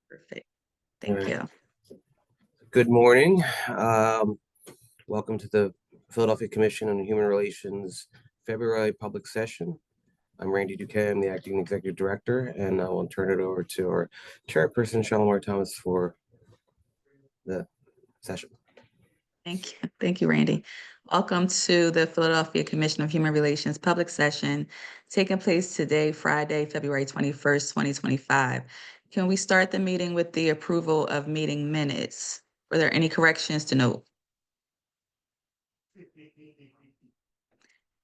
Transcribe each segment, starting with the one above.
Perfect. All Thank right. you. Good morning. Welcome to the Philadelphia Commission on Human Relations February public session. I'm Randy Duquet, I'm the acting executive director, and I will turn it over to our chairperson, Shalimar Thomas, for the session. Thank you. Thank you, Randy. Welcome to the Philadelphia Commission of Human Relations public session taking place today, Friday, February 21st, 2025. Can we start the meeting with the approval of meeting minutes? Were there any corrections to note?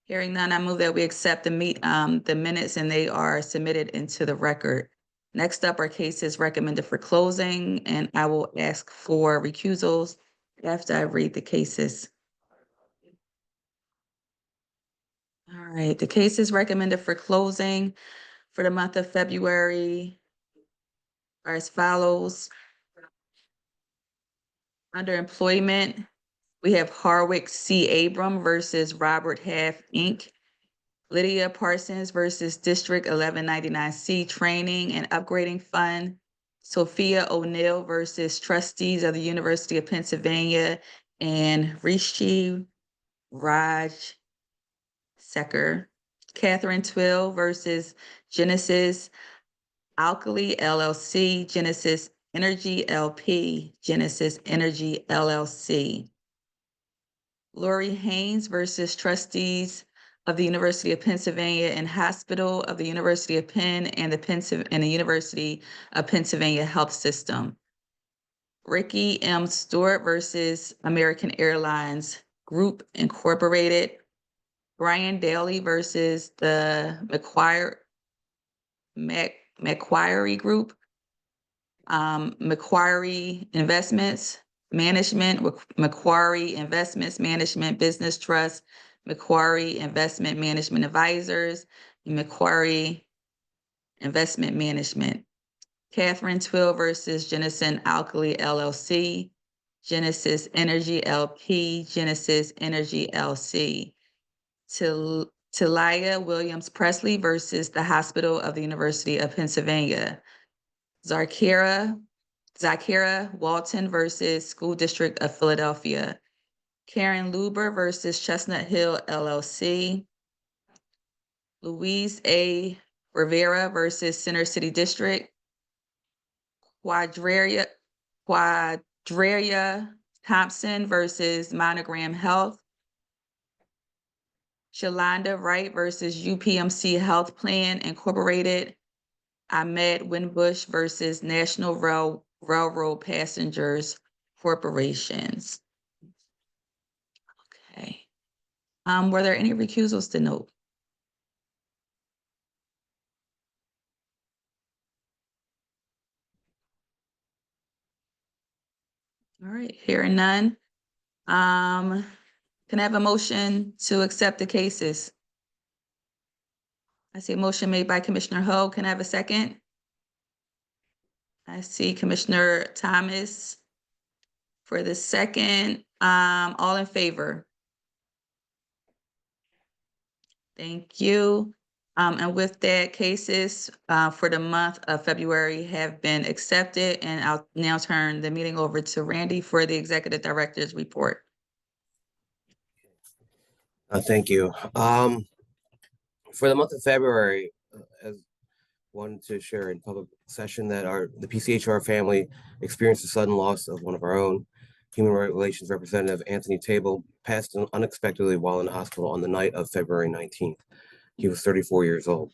Hearing none, I move that we accept the minutes and they are submitted into the record. Next up are cases recommended for closing, and I will ask for recusals after I read the cases. All right, the cases recommended for closing for the month of February are as follows. Under employment, we have Harwick C. Abram versus Robert Half, Inc., Lydia Parsons versus District 1199C Training and Upgrading Fund, Sophia O'Neill versus Trustees of the University of Pennsylvania, and Rishi Raj Secker, Catherine Twill versus Genesis Alkali LLC, Genesis Energy LP, Genesis Energy LLC. Lori Haynes versus Trustees of the University of Pennsylvania and Hospital of the University of Penn and the University of Pennsylvania Health System. Ricky M. Stewart versus American Airlines Group Incorporated. Brian Daly versus the Macquarie Group. Macquarie Investments Management, Macquarie Investments Management Business Trust, Macquarie Investment Management Advisors, and Macquarie Investment Management. Catherine Twill versus Genesis Alkali LLC, Genesis Energy LP, Genesis Energy LC. Talia Williams Presley versus the Hospital of the University of Pennsylvania. Zakira Walton versus School District of Philadelphia. Karen Luber versus Chestnut Hill LLC. Louise A. Rivera versus Center City District. Quadraria Thompson versus Monogram Health. Shalonda Wright versus UPMC Health Plan Incorporated. Ahmed Winbush versus National Railroad Passengers Corporations. Okay. Were there any recusals to note? All right, hearing none. Can I have a motion to accept the cases? I see a motion made by Commissioner Ho. Can I have a second? I see Commissioner Thomas for the second. All in favor? Thank you. And with that, cases for the month of February have been accepted, and I'll now turn the meeting over to Randy for the Executive Director's report. Thank you. For the month of February, as wanted to share in public session that the PCHR family experienced a sudden loss of one of our own. Human Relations Representative Anthony Table passed unexpectedly while in the hospital on the night of February 19th. He was 34 years old.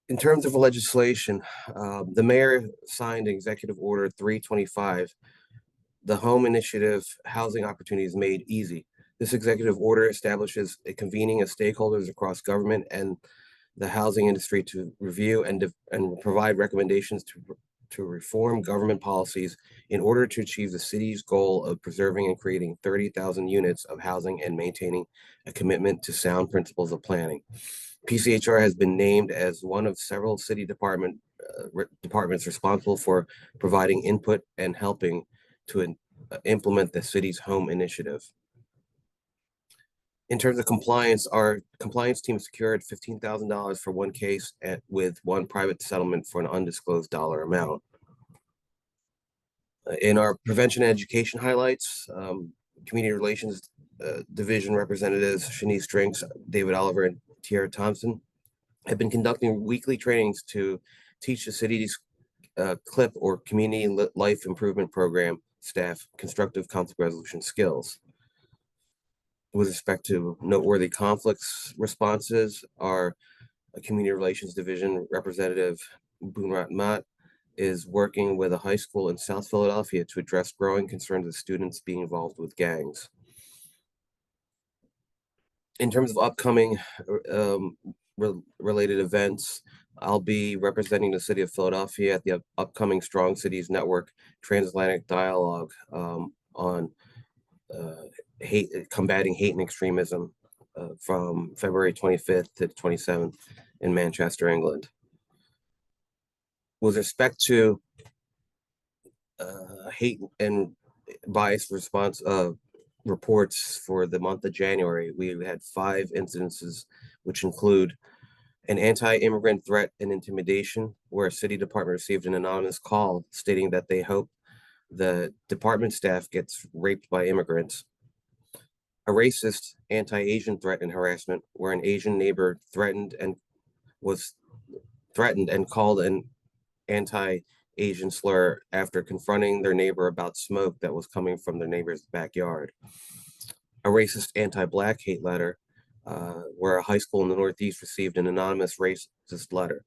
In terms of legislation, the mayor signed Executive Order 325, the Home Initiative Housing Opportunities Made Easy. This executive order establishes a convening of stakeholders across government and the housing industry to review and provide recommendations to reform government policies in order to achieve the city's goal of preserving and creating 30,000 units of housing and maintaining a commitment to sound principles of planning. PCHR has been named as one of several city departments responsible for providing input and helping to implement the city's home initiative. In terms of compliance, our compliance team secured $15,000 for one case with one private settlement for an undisclosed dollar amount. In our prevention and education highlights, community relations division representatives Shanice Drinks, David Oliver, and Tiara Thompson have been conducting weekly trainings to teach the city's CLIP or Community Life Improvement Program staff constructive conflict resolution skills. With respect to noteworthy conflicts responses, our community relations division representative Boonrat Mott is working with a high school in South Philadelphia to address growing concerns of students being involved with gangs. In terms of upcoming related events, I'll be representing the city of Philadelphia at the upcoming Strong Cities Network Transatlantic Dialogue on combating hate and extremism from February 25th to 27th in Manchester, England. With respect to hate and bias response reports for the month of January, we had 5 incidences, which include an anti-immigrant threat and intimidation, where a city department received an anonymous call stating that they hope the department staff gets raped by immigrants. A racist anti-Asian threat and harassment, where an Asian neighbor threatened and called an anti-Asian slur after confronting their neighbor about smoke that was coming from their neighbor's backyard. A racist anti-Black hate letter, where a high school in the Northeast received an anonymous racist letter.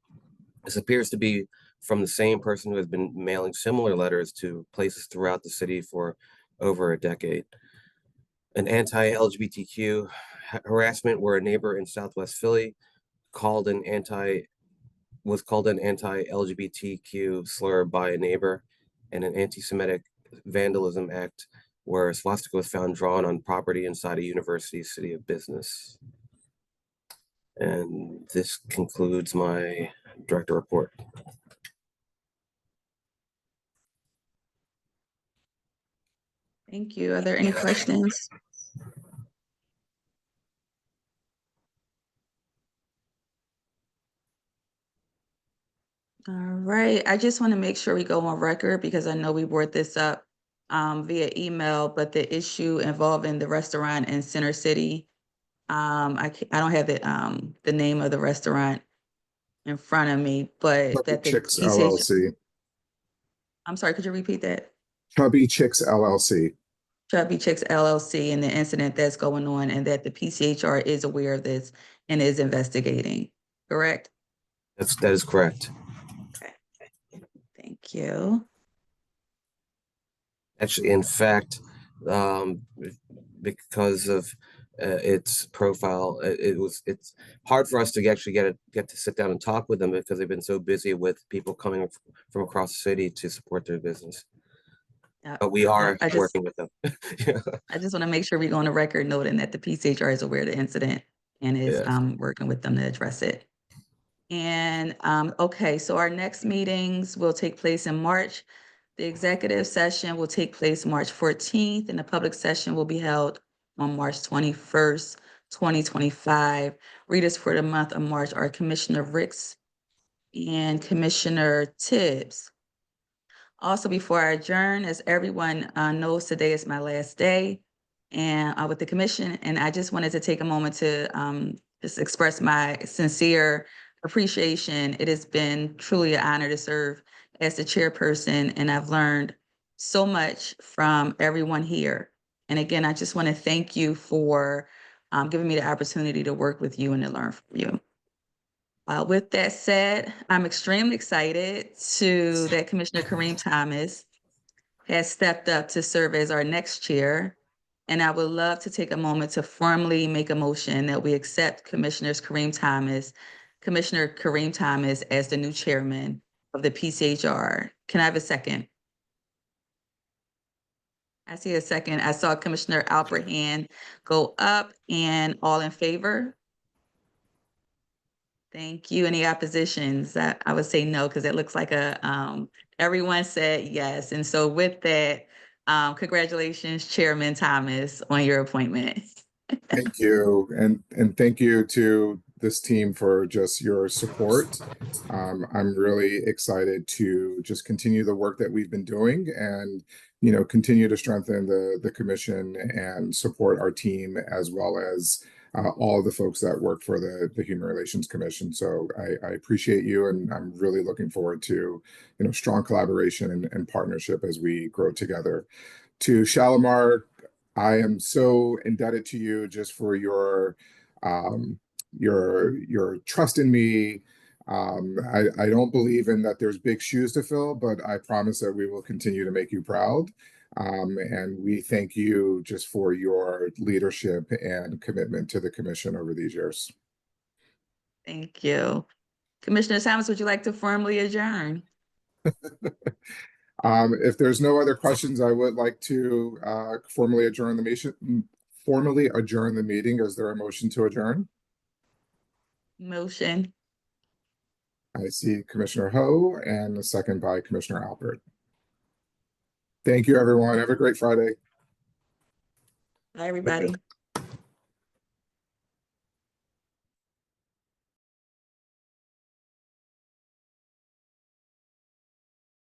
This appears to be from the same person who has been mailing similar letters to places throughout the city for over a decade. An anti-LGBTQ harassment, where a neighbor in Southwest Philly was called an anti-LGBTQ slur by a neighbor, and an anti-Semitic vandalism act where a swastika was found drawn on property inside a university's city of business. And this concludes my director report. Thank you. Are there any questions? All right, I just want to make sure we go on record because I know we brought this up via email, but the issue involving the restaurant in Center City, I don't have the name of the restaurant in front of me, but Chubby that the Chicks PCH, LLC. I'm sorry, could you repeat that? Chubby Chicks LLC. Chubby Chicks LLC and the incident that's going on, and that the PCHR is aware of this and is investigating, correct? That is correct. Okay, thank you. Actually, in fact, because of its profile, it's hard for us to actually get to sit down and talk with them because they've been so busy with people coming from across the city to support their business. But we are working with them. Yeah. I just want to make sure we go on the record noting that the PCHR is aware of the incident and is Yes. working with them to address it. And okay, so our next meetings will take place in March. The executive session will take place March 14th, and the public session will be held on March 21st, 2025. Readers for the month of March are Commissioner Ricks and Commissioner Tibbs. Also, before I adjourn, as everyone knows, today is my last day and with the commission, and I just wanted to take a moment to just express my sincere appreciation. It has been truly an honor to serve as the chairperson, and I've learned so much from everyone here. And again, I just want to thank you for giving me the opportunity to work with you and to learn from you. With that said, I'm extremely excited that Commissioner Kareem Thomas has stepped up to serve as our next chair. And I would love to take a moment to formally make a motion that we accept Commissioner Kareem Thomas as the new chairman of the PCHR. Can I have a second? I see a second. I saw Commissioner Alpert hand go up, and all in favor? Thank you. Any oppositions? I would say no, because it looks like everyone said yes. And so with that, congratulations, Chairman Thomas, on your appointment. Thank you, and thank you to this team for just your support. I'm really excited to just continue the work that we've been doing, and continue to strengthen the commission and support our team, as well as all of the folks that work for the Human Relations Commission. So I appreciate you, and I'm really looking forward to strong collaboration and partnership as we grow together. To Shalimar, I am so indebted to you just for um, your trust in me. I don't believe in that there's big shoes to fill, but I promise that we will continue to make you proud. And we thank you just for your leadership and commitment to the commission over these years. Thank you. Commissioner Thomas, would you like to formally adjourn? If there's no other questions, I would like to formally adjourn the meeting. Formally adjourn the meeting. Is there a motion to adjourn? Motion. I see Commissioner Ho and a second by Commissioner Albert. Thank you, everyone. Have a great Friday. Bye, everybody.